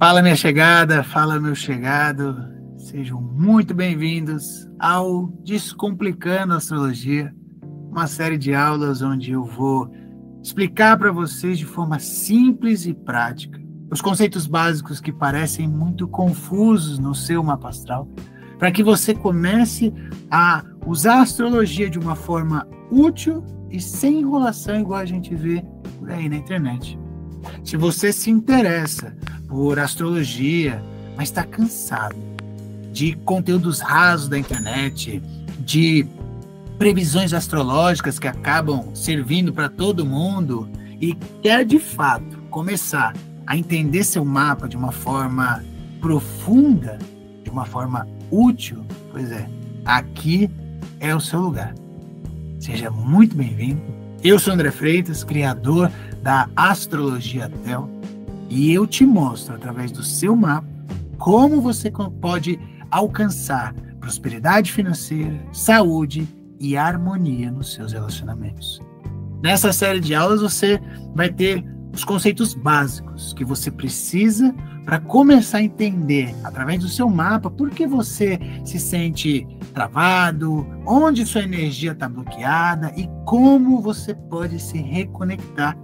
Fala minha chegada, fala meu chegado, sejam muito bem-vindos ao Descomplicando a Astrologia, uma série de aulas onde eu vou explicar para vocês de forma simples e prática os conceitos básicos que parecem muito confusos no seu mapa astral, para que você comece a usar a astrologia de uma forma útil e sem enrolação igual a gente vê por aí na internet. Se você se interessa por astrologia, mas está cansado de conteúdos rasos da internet, de previsões astrológicas que acabam servindo para todo mundo e quer de fato começar a entender seu mapa de uma forma profunda, de uma forma útil, pois é, aqui é o seu lugar. Seja muito bem-vindo. Eu sou André Freitas, criador da Astrologia Tel, e eu te mostro, através do seu mapa, como você pode alcançar prosperidade financeira, saúde e harmonia nos seus relacionamentos. Nessa série de aulas, você vai ter os conceitos básicos que você precisa para começar a entender, através do seu mapa, por que você se sente travado, onde sua energia está bloqueada e como você pode se reconectar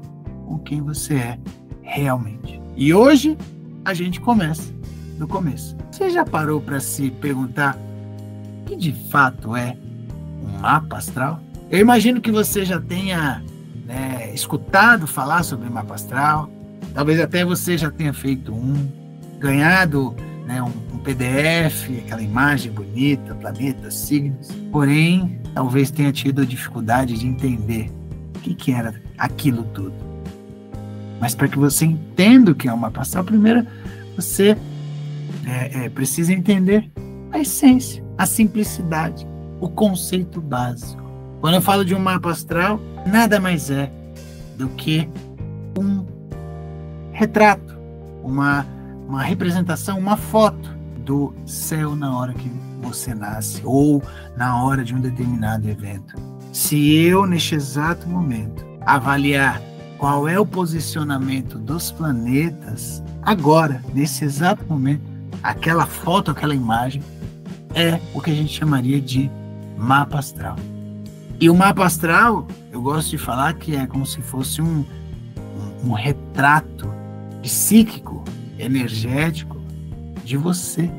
com quem você é realmente. E hoje a gente começa do começo. Você já parou para se perguntar o que de fato é um mapa astral? Eu imagino que você já tenha escutado falar sobre mapa astral, talvez até você já tenha feito ganhado um PDF, aquela imagem bonita, planetas, signos, porém, talvez tenha tido a dificuldade de entender o que era aquilo tudo. Mas para que você entenda o que é um mapa astral, primeiro você precisa entender a essência, a simplicidade, o conceito básico. Quando eu falo de um mapa astral, nada mais é do que um retrato, uma representação, uma foto do céu na hora que você nasce ou na hora de um determinado evento. Se eu, neste exato momento, avaliar qual é o posicionamento dos planetas, agora, nesse exato momento, aquela foto, aquela imagem, é o que a gente chamaria de mapa astral. E o mapa astral, eu gosto de falar que é como se fosse um retrato psíquico, energético de você,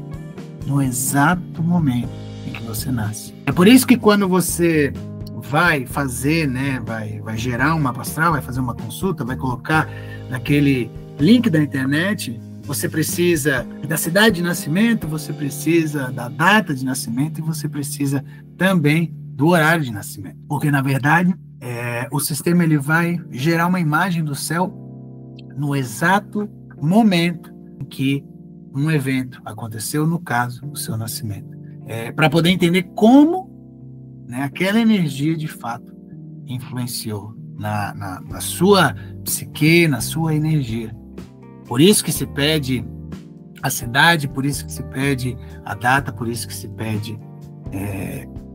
no exato momento em que você nasce. É por isso que quando você vai fazer, vai gerar um mapa astral, vai fazer uma consulta, vai colocar naquele link da internet, você precisa da cidade de nascimento, você precisa da data de nascimento e você precisa também do horário de nascimento. Porque, na verdade, o sistema ele vai gerar uma imagem do céu no exato momento em que um evento aconteceu, no caso, o seu nascimento. Para poder entender como aquela energia, de fato, influenciou na sua psique, na sua energia. Por isso que se pede a cidade, por isso que se pede a data, por isso que se pede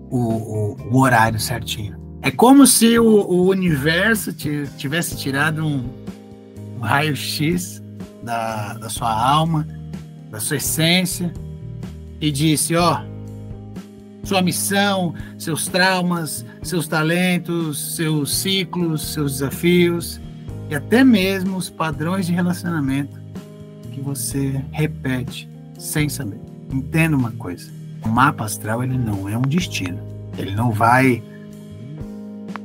o horário certinho. É como se o universo tivesse tirado um raio-x da sua alma, da sua essência, e disse, sua missão, seus traumas, seus talentos, seus ciclos, seus desafios, e até mesmo os padrões de relacionamento que você repete sem saber. Entenda uma coisa, o mapa astral ele não é um destino, ele não vai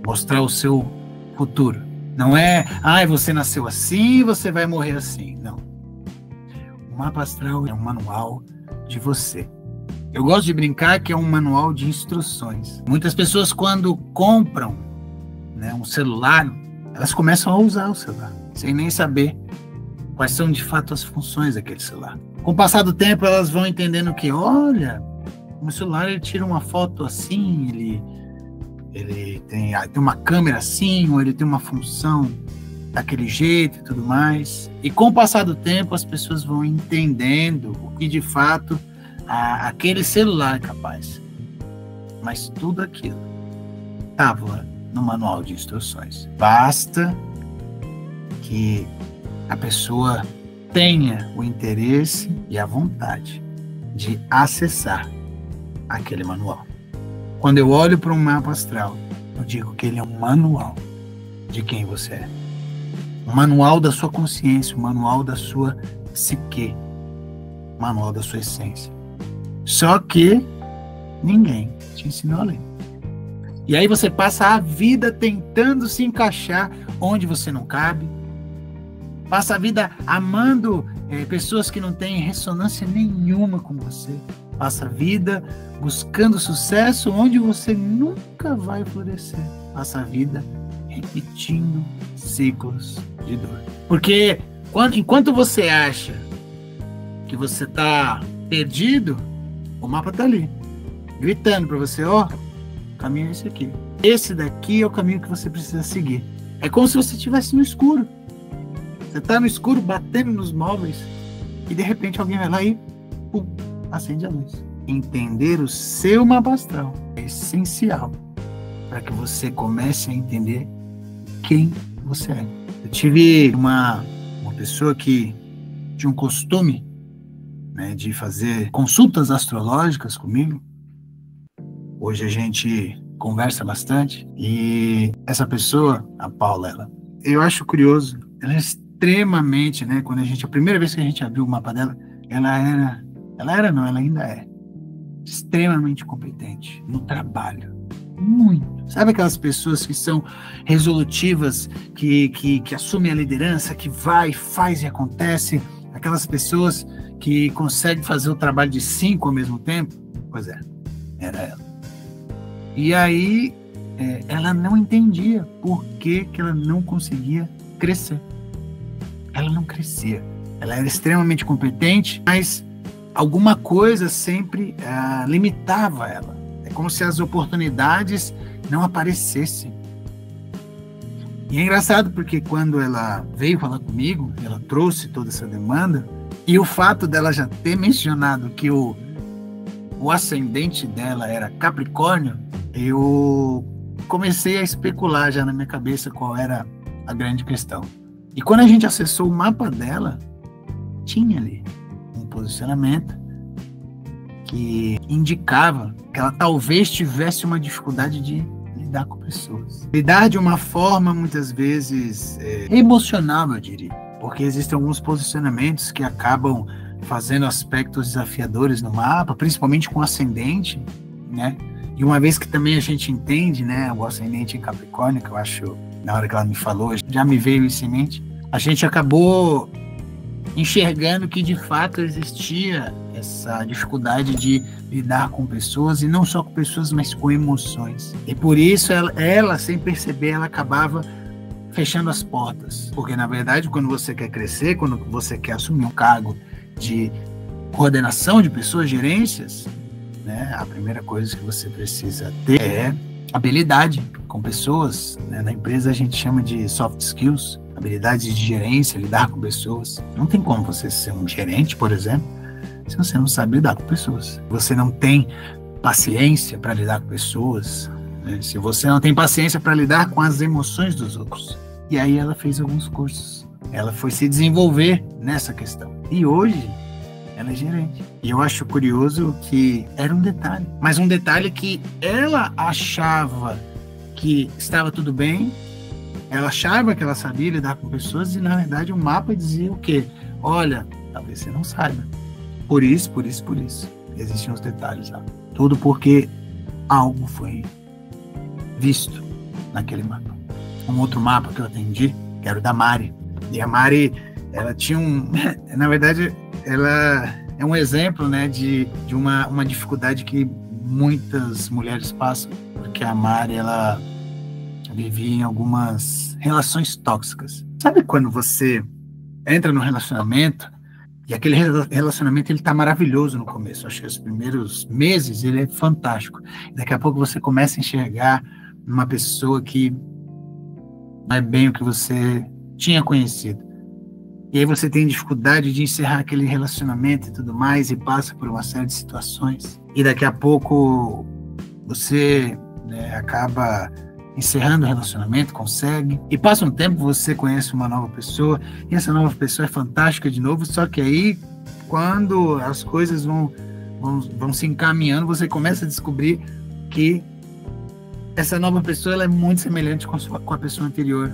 mostrar o seu futuro. Não é, você nasceu assim, você vai morrer assim. Não. O mapa astral é um manual de você. Eu gosto de brincar que é um manual de instruções. Muitas pessoas, quando compram um celular, elas começam a usar o celular, sem nem saber quais são de fato as funções daquele celular. Com o passar do tempo, elas vão entendendo que, olha, o celular ele tira uma foto assim, ele tem uma câmera assim, ou ele tem uma função daquele jeito e tudo mais. E com o passar do tempo, as pessoas vão entendendo o que de fato aquele celular é capaz. Mas tudo aquilo estava no manual de instruções. Basta que a pessoa tenha o interesse e a vontade de acessar aquele manual. Quando eu olho para um mapa astral, eu digo que ele é um manual de quem você é. Um manual da sua consciência, um manual da sua psique, um manual da sua essência. Só que ninguém te ensinou a ler. E aí você passa a vida tentando se encaixar onde você não cabe. Passa a vida amando pessoas que não têm ressonância nenhuma com você. Passa a vida buscando sucesso onde você nunca vai florescer. Passa a vida repetindo ciclos de dor. Porque enquanto você acha que você está perdido, o mapa está ali, gritando para você, ó, o caminho é esse aqui. Esse daqui é o caminho que você precisa seguir. É como se você estivesse no escuro. Você está no escuro, batendo nos móveis, e de repente alguém vai lá e pum, acende a luz. Entender o seu mapa astral é essencial para que você comece a entender quem você é. Eu tive uma pessoa que tinha um costume, né, de fazer consultas astrológicas comigo. Hoje a gente conversa bastante. E essa pessoa, a Paula, eu acho curioso, ela é extremamente, né, a primeira vez que a gente abriu o mapa dela, ela ainda é extremamente competente no trabalho. Muito. Sabe aquelas pessoas que são resolutivas, que assumem a liderança, que vai, faz e acontece? Aquelas pessoas que conseguem fazer o trabalho de 5 ao mesmo tempo? Pois é, era ela. E aí, ela não entendia por que ela não conseguia crescer. Ela não crescia. Ela era extremamente competente, mas alguma coisa sempre limitava ela. É como se as oportunidades não aparecessem. E é engraçado porque quando ela veio falar comigo, ela trouxe toda essa demanda, e o fato dela já ter mencionado que o ascendente dela era Capricórnio, eu comecei a especular já na minha cabeça qual era a grande questão. E quando a gente acessou o mapa dela, tinha ali um posicionamento que indicava que ela talvez tivesse uma dificuldade de lidar com pessoas. Lidar de uma forma, muitas vezes, emocional, eu diria. Porque existem alguns posicionamentos que acabam fazendo aspectos desafiadores no mapa, principalmente com o ascendente, né? E uma vez que também a gente entende, né, o ascendente em Capricórnio, que eu acho, na hora que ela me falou, já me veio isso em mente, a gente acabou enxergando que de fato existia essa dificuldade de lidar com pessoas, e não só com pessoas, mas com emoções. E por isso ela sem perceber, ela acabava fechando as portas. Porque na verdade, quando você quer crescer, quando você quer assumir um cargo de coordenação de pessoas, gerências, né, a primeira coisa que você precisa ter é habilidade com pessoas, né? Na empresa a gente chama de soft skills, habilidades de gerência, lidar com pessoas. Não tem como você ser um gerente, por exemplo, se você não sabe lidar com pessoas. Você não tem paciência para lidar com pessoas, né? Se você não tem paciência para lidar com as emoções dos outros. E aí ela fez alguns cursos. Ela foi se desenvolver nessa questão. E hoje ela é gerente. E eu acho curioso que era um detalhe. Mas um detalhe que ela achava que estava tudo bem. Ela achava que ela sabia lidar com pessoas, e na verdade o mapa dizia o quê? Olha, talvez você não saiba. Por isso. Existem os detalhes lá. Tudo porque algo foi visto naquele mapa. Um outro mapa que eu atendi, que era o da Mari. E a Mari, ela tinha na verdade, ela é um exemplo, né, de uma dificuldade que muitas mulheres passam. Porque a Mari, ela vivia em algumas relações tóxicas. Sabe quando você entra num relacionamento e aquele relacionamento ele tá maravilhoso no começo? Acho que os primeiros meses ele é fantástico. Daqui a pouco você começa a enxergar uma pessoa que não é bem o que você tinha conhecido. E aí você tem dificuldade de encerrar aquele relacionamento e tudo mais, e passa por uma série de situações. E daqui a pouco você, né, acaba encerrando o relacionamento, consegue, e passa um tempo, você conhece uma nova pessoa, e essa nova pessoa é fantástica de novo, só que aí, quando as coisas vão se encaminhando, você começa a descobrir que essa nova pessoa ela é muito semelhante com a pessoa anterior,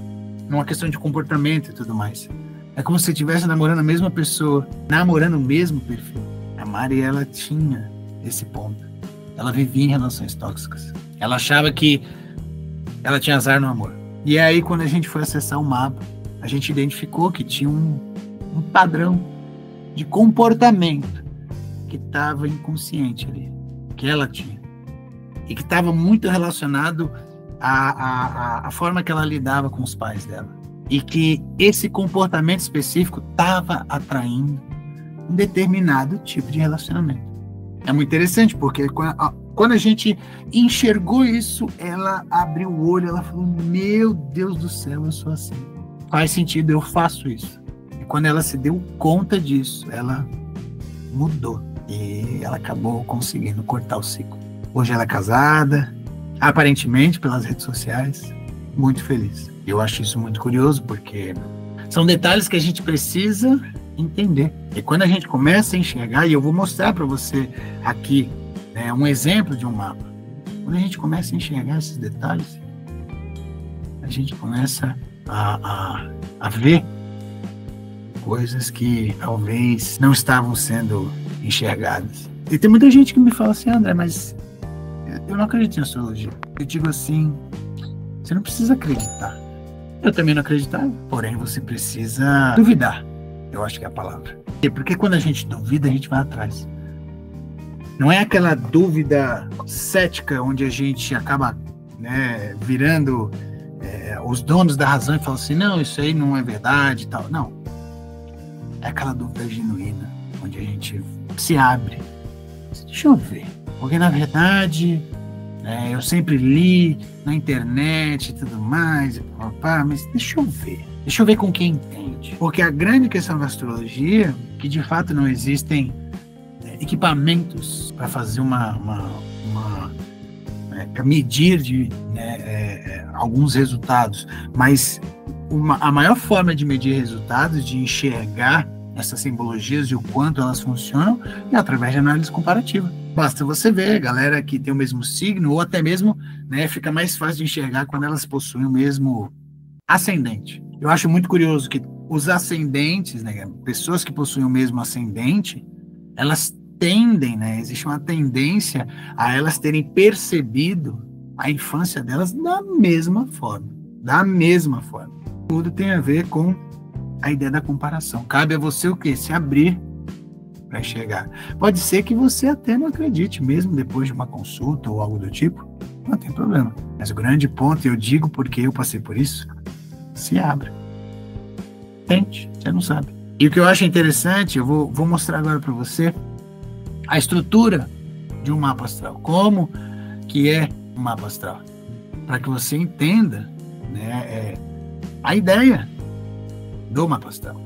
numa questão de comportamento e tudo mais. É como se você estivesse namorando a mesma pessoa, namorando o mesmo perfil. A Mari, ela tinha esse ponto. Ela vivia em relações tóxicas. Ela achava que ela tinha azar no amor. E aí, quando a gente foi acessar o mapa, a gente identificou que tinha um padrão de comportamento que estava inconsciente ali, que ela tinha. E que estava muito relacionado à forma que ela lidava com os pais dela. E que esse comportamento específico estava atraindo um determinado tipo de relacionamento. É muito interessante, porque quando a gente enxergou isso, ela abriu o olho, ela falou, meu Deus do céu, eu sou assim. Faz sentido, eu faço isso. E quando ela se deu conta disso, ela mudou. E ela acabou conseguindo cortar o ciclo. Hoje ela é casada, aparentemente, pelas redes sociais, muito feliz. Eu acho isso muito curioso, porque são detalhes que a gente precisa entender. E quando a gente começa a enxergar, e eu vou mostrar para você aqui, né, um exemplo de um mapa. Quando a gente começa a enxergar esses detalhes, a gente começa a ver coisas que talvez não estavam sendo enxergadas. E tem muita gente que me fala assim, André, mas eu não acredito em astrologia. Eu digo assim, você não precisa acreditar. Eu também não acreditava, porém você precisa duvidar. Eu acho que é a palavra. Porque quando a gente duvida, a gente vai atrás. Não é aquela dúvida cética onde a gente acaba, né, virando os donos da razão e fala assim, não, isso aí não é verdade e tal. Não. É aquela dúvida genuína, onde a gente se abre. Deixa eu ver. Porque na verdade, eu sempre li na internet e tudo mais, mas deixa eu ver com quem entende. Porque a grande questão da astrologia, que de fato não existem equipamentos para fazer para medir alguns resultados, mas a maior forma de medir resultados, de enxergar essas simbologias e o quanto elas funcionam, é através de análise comparativa. Basta você ver, galera que tem o mesmo signo, ou até mesmo, fica mais fácil de enxergar quando elas possuem o mesmo ascendente. Eu acho muito curioso que os ascendentes, pessoas que possuem o mesmo ascendente, elas tendem, existe uma tendência a elas terem percebido a infância delas da mesma forma. Tudo tem a ver com a ideia da comparação. Cabe a você o quê? Se abrir para enxergar. Pode ser que você até não acredite, mesmo depois de uma consulta ou algo do tipo, não tem problema. Mas o grande ponto, eu digo porque eu passei por isso, se abre. Tente, você não sabe. E o que eu acho interessante, eu vou mostrar agora para você a estrutura de um mapa astral. Como que é um mapa astral? Para que você entenda, a ideia do mapa astral.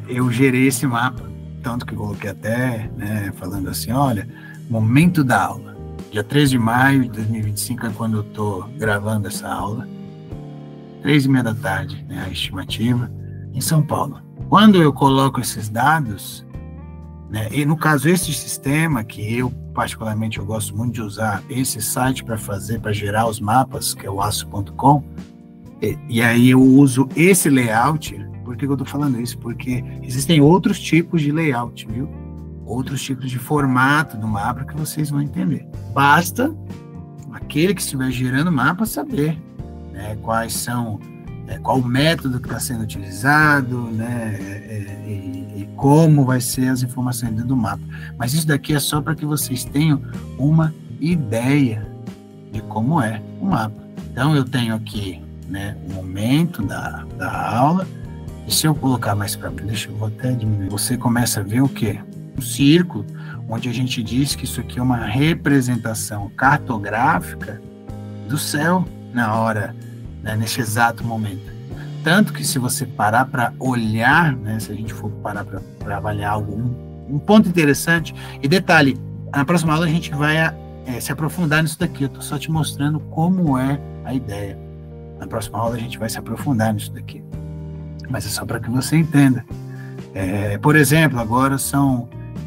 Eu gerei esse mapa, tanto que coloquei até, falando assim, olha, momento da aula. Dia 13 de maio de 2025 é quando eu estou gravando essa aula. 3h30 da tarde, a estimativa, em São Paulo. Quando eu coloco esses dados, e no caso esse sistema, que eu particularmente eu gosto muito de usar esse site para gerar os mapas, que é o aço.com, e aí eu uso esse layout. Por que eu estou falando isso? Porque existem outros tipos de layout, viu? Outros tipos de formato do mapa que vocês vão entender. Basta aquele que estiver gerando o mapa saber quais são, qual o método que está sendo utilizado, e como vai ser as informações dentro do mapa. Mas isso daqui é só para que vocês tenham uma ideia de como é o mapa. Então eu tenho aqui, o momento da aula. E se eu colocar mais para frente, eu vou até diminuir. Você começa a ver o quê? Um círculo, onde a gente diz que isso aqui é uma representação cartográfica do céu na hora, nesse exato momento. Tanto que se você parar para olhar, se a gente for parar para avaliar um ponto interessante, e detalhe, na próxima aula a gente vai se aprofundar nisso daqui. Eu estou só te mostrando como é a ideia. Na próxima aula a gente vai se aprofundar nisso daqui. Mas é só para que você entenda. Por exemplo, agora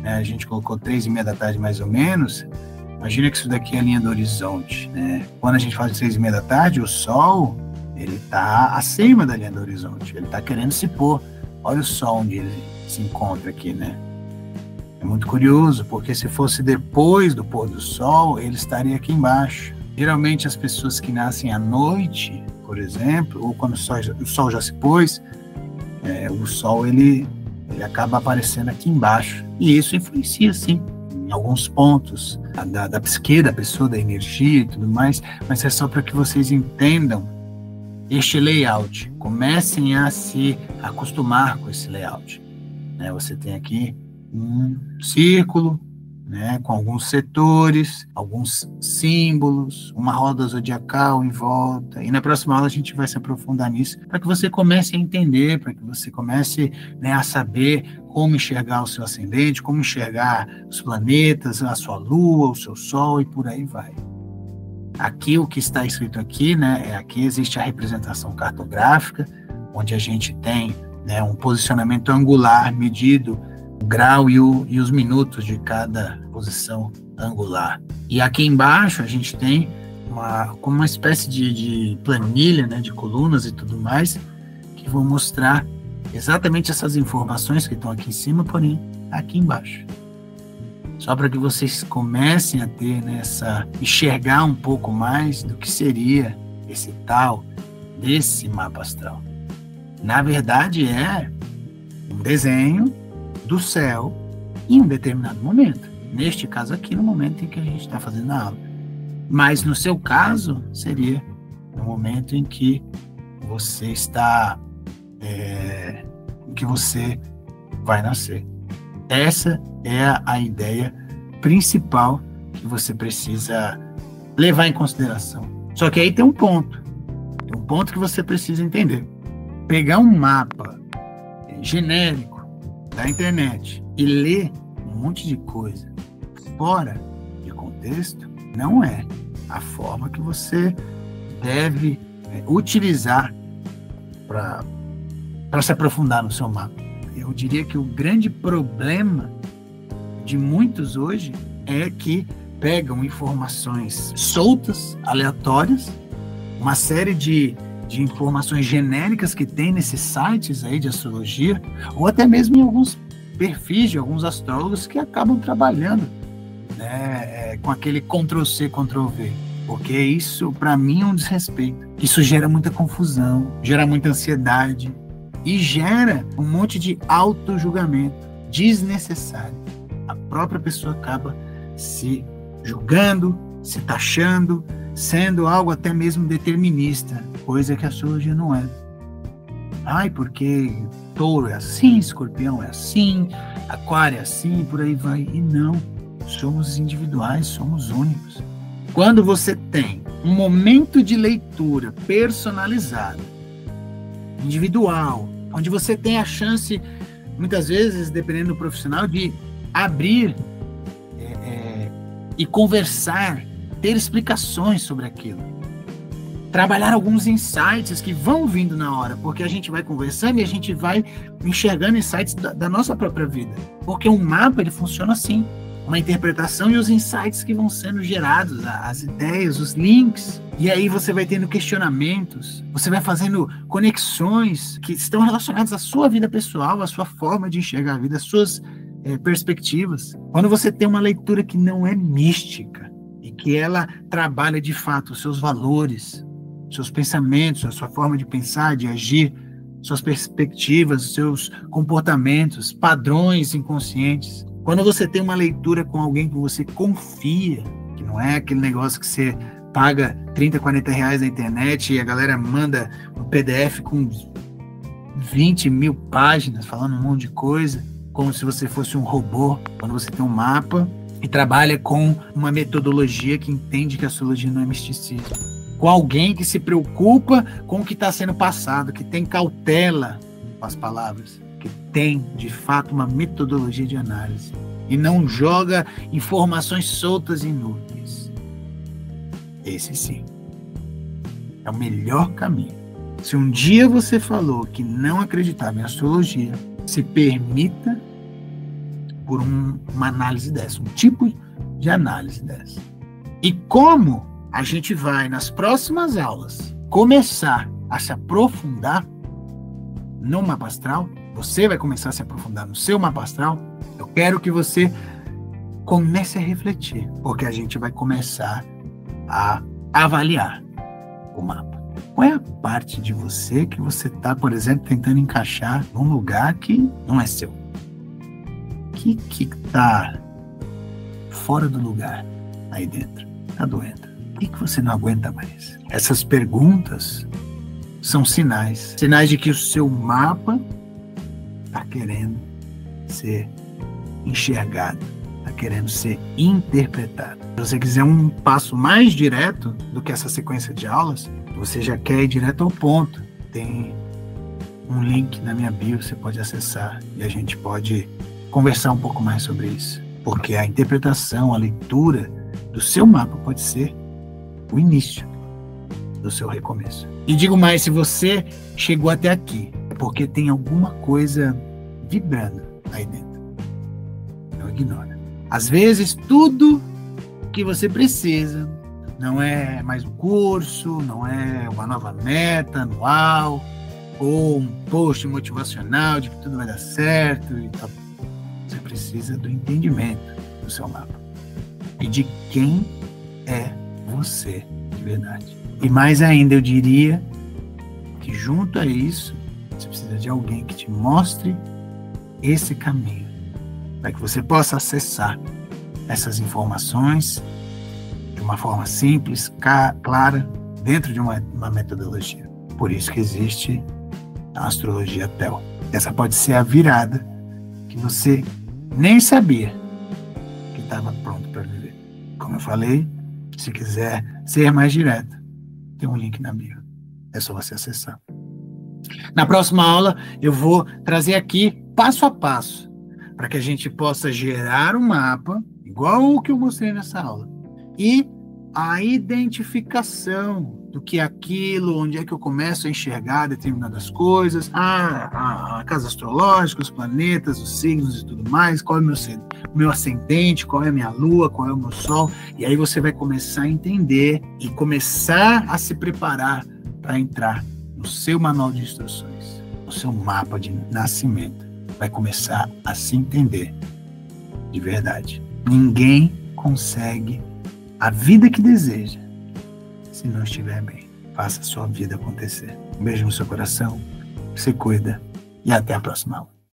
a gente colocou 3:30 da tarde mais ou menos. Imagina que isso daqui é a linha do horizonte, né? Quando a gente fala de 3:30 da tarde, o Sol, ele está acima da linha do horizonte, ele está querendo se pôr. Olha o Sol onde ele se encontra aqui, né? É muito curioso, porque se fosse depois do pôr do Sol, ele estaria aqui embaixo. Geralmente as pessoas que nascem à noite, por exemplo, ou quando o Sol já se pôs, o Sol ele acaba aparecendo aqui embaixo. E isso influencia, sim, em alguns pontos da psique da pessoa, da energia e tudo mais, mas é só para que vocês entendam este layout. Comecem a se acostumar com esse layout. Você tem aqui um círculo, com alguns setores, alguns símbolos, uma roda zodiacal em volta, e na próxima aula a gente vai se aprofundar nisso, para que você comece a entender, para que você comece a saber como enxergar o seu ascendente, como enxergar os planetas, a sua lua, o seu sol, e por aí vai. Aqui o que está escrito aqui, aqui existe a representação cartográfica, onde a gente tem um posicionamento angular medido o grau e os minutos de cada posição angular. E aqui embaixo a gente tem como uma espécie de planilha, de colunas e tudo mais, que vão mostrar exatamente essas informações que estão aqui em cima, porém aqui embaixo. Só para que vocês comecem a ter enxergar um pouco mais do que seria esse tal desse mapa astral. Na verdade é um desenho do céu em um determinado momento. Neste caso aqui, no momento em que a gente está fazendo a aula. Mas no seu caso, seria no momento em que você está, em que você vai nascer. Essa é a ideia principal que você precisa levar em consideração. Só que aí tem um ponto que você precisa entender. Pegar um mapa genérico da internet e ler um monte de coisa fora de contexto não é a forma que você deve utilizar para se aprofundar no seu mapa. Eu diria que o grande problema de muitos hoje é que pegam informações soltas, aleatórias, uma série de informações genéricas que tem nesses sites aí de astrologia, ou até mesmo em alguns perfis de alguns astrólogos que acabam trabalhando com aquele Ctrl+C, Ctrl+V, porque isso, para mim, é um desrespeito. Isso gera muita confusão, gera muita ansiedade e gera um monte de auto-julgamento desnecessário. A própria pessoa acaba se julgando, se taxando, sendo algo até mesmo determinista, coisa que a astrologia não é. Porque touro é assim, escorpião é assim, aquário é assim, por aí vai. E não, somos individuais, somos únicos. Quando você tem um momento de leitura personalizado, individual, onde você tem a chance, muitas vezes, dependendo do profissional, de abrir e conversar, ter explicações sobre aquilo. Trabalhar alguns insights que vão vindo na hora, porque a gente vai conversando e a gente vai enxergando insights da nossa própria vida. Porque um mapa, ele funciona assim. Uma interpretação e os insights que vão sendo gerados, as ideias, os links. E aí você vai tendo questionamentos, você vai fazendo conexões que estão relacionadas à sua vida pessoal, à sua forma de enxergar a vida, às suas perspectivas. Quando você tem uma leitura que não é mística e que ela trabalha de fato os seus valores, seus pensamentos, a sua forma de pensar, de agir, suas perspectivas, seus comportamentos, padrões inconscientes. Quando você tem uma leitura com alguém que você confia, que não é aquele negócio que você paga 30, 40 reais na internet e a galera manda um PDF com 20 mil páginas falando um monte de coisa, como se você fosse um robô. Quando você tem um mapa e trabalha com uma metodologia que entende que a astrologia não é misticismo, com alguém que se preocupa com o que está sendo passado, que tem cautela com as palavras, que tem, de fato, uma metodologia de análise e não joga informações soltas e inúteis. Esse sim. É o melhor caminho. Se um dia você falou que não acreditava em astrologia, se permita por uma análise dessa, um tipo de análise dessa. E como a gente vai, nas próximas aulas, começar a se aprofundar no mapa astral, você vai começar a se aprofundar no seu mapa astral, eu quero que você comece a refletir, porque a gente vai começar a avaliar o mapa. Qual é a parte de você que você está, por exemplo, tentando encaixar num lugar que não é seu? O que está fora do lugar aí dentro? Está doendo? O que você não aguenta mais? Essas perguntas são sinais de que o seu mapa está querendo ser enxergado, está querendo ser interpretado. Se você quiser um passo mais direto do que essa sequência de aulas, você já quer ir direto ao ponto, tem um link na minha bio, você pode acessar e a gente pode conversar um pouco mais sobre isso. Porque a interpretação, a leitura do seu mapa pode ser o início do seu recomeço. E digo mais, se você chegou até aqui, é porque tem alguma coisa vibrando aí dentro. Não ignora. Às vezes, tudo que você precisa não é mais um curso, não é uma nova meta anual, ou um post motivacional de que tudo vai dar certo e tal. Você precisa do entendimento do seu mapa e de quem é você de verdade. E mais ainda, eu diria que junto a isso, você precisa de alguém que te mostre esse caminho, para que você possa acessar essas informações de uma forma simples, clara, dentro de uma metodologia. Por isso que existe a astrologia TEL. Essa pode ser a virada que você nem sabia que estava pronto para viver. Como eu falei, se quiser ser mais direto, tem um link na bio. É só você acessar. Na próxima aula, eu vou trazer aqui passo a passo, para que a gente possa gerar um mapa, igual o que eu mostrei nessa aula, e a identificação do que é aquilo, onde é que eu começo a enxergar determinadas coisas, a casa astrológica, os planetas, os signos e tudo mais, qual é o meu ascendente, qual é a minha lua, qual é o meu sol, e aí você vai começar a entender e começar a se preparar para entrar no seu manual de instruções, no seu mapa de nascimento. Vai começar a se entender de verdade. Ninguém consegue a vida que deseja se não estiver bem. Faça a sua vida acontecer. Um beijo no seu coração, se cuida e até a próxima aula.